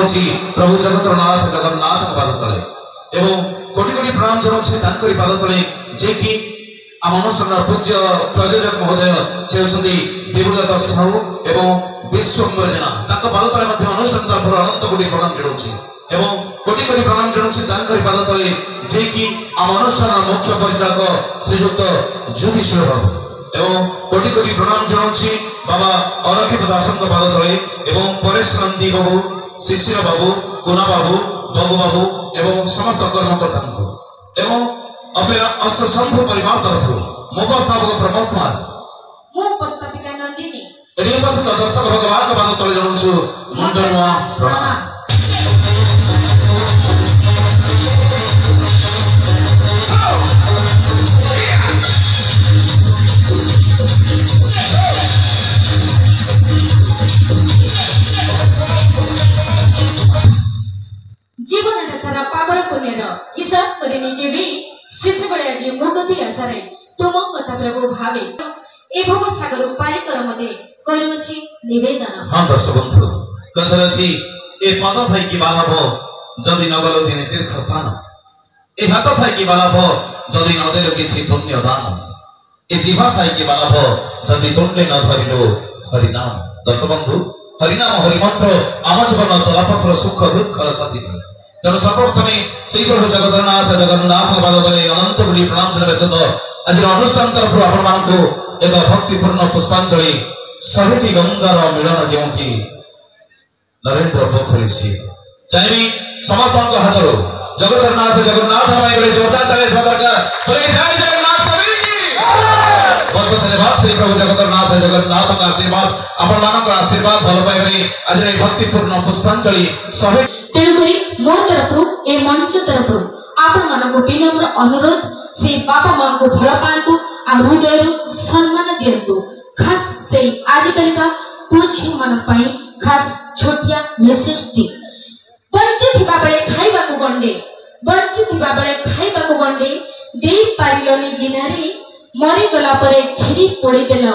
जनाऊँगी प्रभु जगतरनाथ जगन्नाथ पाद तले एवं कोटि कोटि प्रणाम जनाऊँगी तांकरी पाद तले जे कि आम अनुष्ठान पूज्य प्रयोजक महोदय से होती देवदत्त साहू एवं विश्वम्बर जेना तांको पाद तले मध्य अनुष्ठान तरफ अनंत कोटि प्रणाम जनाऊँगी एवं कोटि कोटि प्रणाम जनाऊँगी तांकरी पाद तले जे कि आम अनुष्ठान मुख्य परिचालक श्रीयुक्त ज्योतिषर बाबू एवं कोटि कोटि प्रणाम जनाऊँगी बाबा अरक्षित दासंक पाद तले एवं परेश नंदी बाबू शिशिर बाबू कुना बाबू बगु बाबू एवं समस्त कर्मकर्ता एवं अपेरा अष्टशंभु परिवार तरफ उपस्थापक प्रमोद कुमार उपस्थापिका नंदिनी उपस्थित दर्शक भगवान पाद तले जनाउँछु मुण्डनमा प्रणाम। जीवन सारा पावर पुण्यर हिसाब करने के भी शिष्य बड़े जी मुंडती आसारे तुम कथा प्रभु भावे एवं सागर पारी कर मते करूछि निवेदन। हां दर्शक बंधु कथर अछि ए पद थाई कि बालाभ जदि नगल दिने तीर्थ स्थान ए हाथ थाई कि बालाभ जदि नदेल किछि पुण्य दान ए जीवा थाई कि बालाभ जदि तुंडे न धरिलो हरि नाम। दर्शक बंधु हरि नाम हरि मंत्र आम जीवन चलापथर सुख दुःखर साथी तेणु सर्वप्रथमे श्री प्रभु जगन्नाथ जगन्नाथ पाद तले अनंत कोटि प्रणाम जनावे सहित आज अनुष्ठान तरफ आपण मानकु एक भक्तिपूर्ण पुष्पांजलि सहित गंगार मिलन जेउठी नरेंद्र पोखरी सी चाहि समस्त हाथर जगन्नाथ जगन्नाथ भाई जोरदार ताली से दरकार बोले जय जगन्नाथ स्वामी की बहुत धन्यवाद। श्री प्रभु जगन्नाथ जगन्नाथ का आशीर्वाद आपण मानक आशीर्वाद भल पाइबे आज ए भक्तिपूर्ण पुष्पांजलि सहित तेणुकरी मो तरफ ए मंच तरफ आपण मानक विनम्र अनुरोध से बापा मां को भल पांतु आ हृदय सम्मान दियंतु खास से आजकल का कुछ मन पाई खास छोटिया मेसेज टी बंची थिबा बळे खाइबा को गंडे बंची थिबा बळे खाइबा को गंडे देई पारिलनी गिनारे मरी गला परे खिरी पोड़ी देल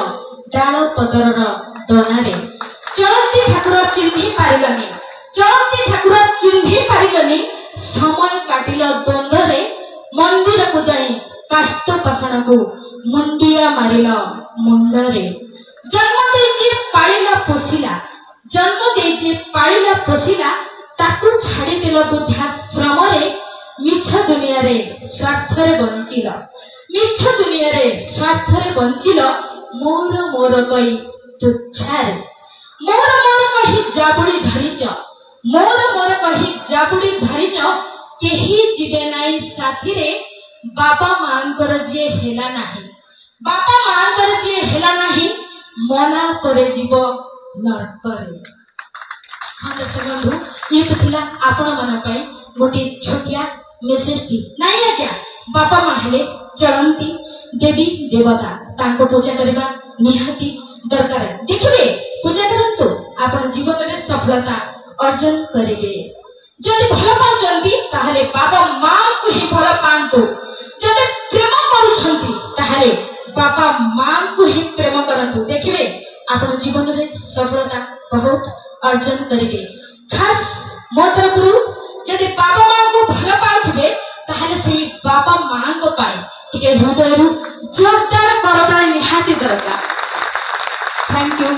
डाल पतरर दनारे चलती ठाकुर चिन्ही पारिलनी चलती ठाकुर चिन्ही पारिलनी समय काटिल द्वंद्वरे मंदिर को जाई काष्ट पाषाण को मुंडिया मारिल मुंडरे जन्म देजे पाळिला पोसिला जन्म देजे पाळिला पोसिला ताकू छाड़ी देल बुद्धाश्रम रे मिछ दुनिया रे स्वार्थ रे बंचिल मिछ दुनिया रे स्वार्थ रे बंचिल मोर मोर कई तुच्छारे मोर मोर कही जाबुड़ी धरिच मोर मोर कही जाबुड़ी धरिच केही जीवे नाई साथी रे बापा मांकर जे हेला नाही बापा मांकर जे हेला नाही मना करे जीव नरकरे। हां दर्शक बंधु ये तो थिला आपण मन पई गोटे छोटिया मेसेज टी नाही आज्ञा बापा मा हेले चलंती देवी देवता तांको पूजा करबा निहाती दरकार देखिबे पूजा करंतु आपण जीवन रे सफलता अर्जन करिवे जदि भल पाउचंती ताहाले बाबा मां को ही भल पांतु जदि प्रेम करूछंती ताहाले बापा मां को ही प्रेम करंतु देखिबे आपण जीवन रे सफलता बहुत अर्जन करिवे। खास मो तरफरु जदि बापा मां को भल पाउथिबे ताहाले सेही बापा मां को पाए टिके हृदयरु जोरदार करताली निहाती दरकार। Thank you.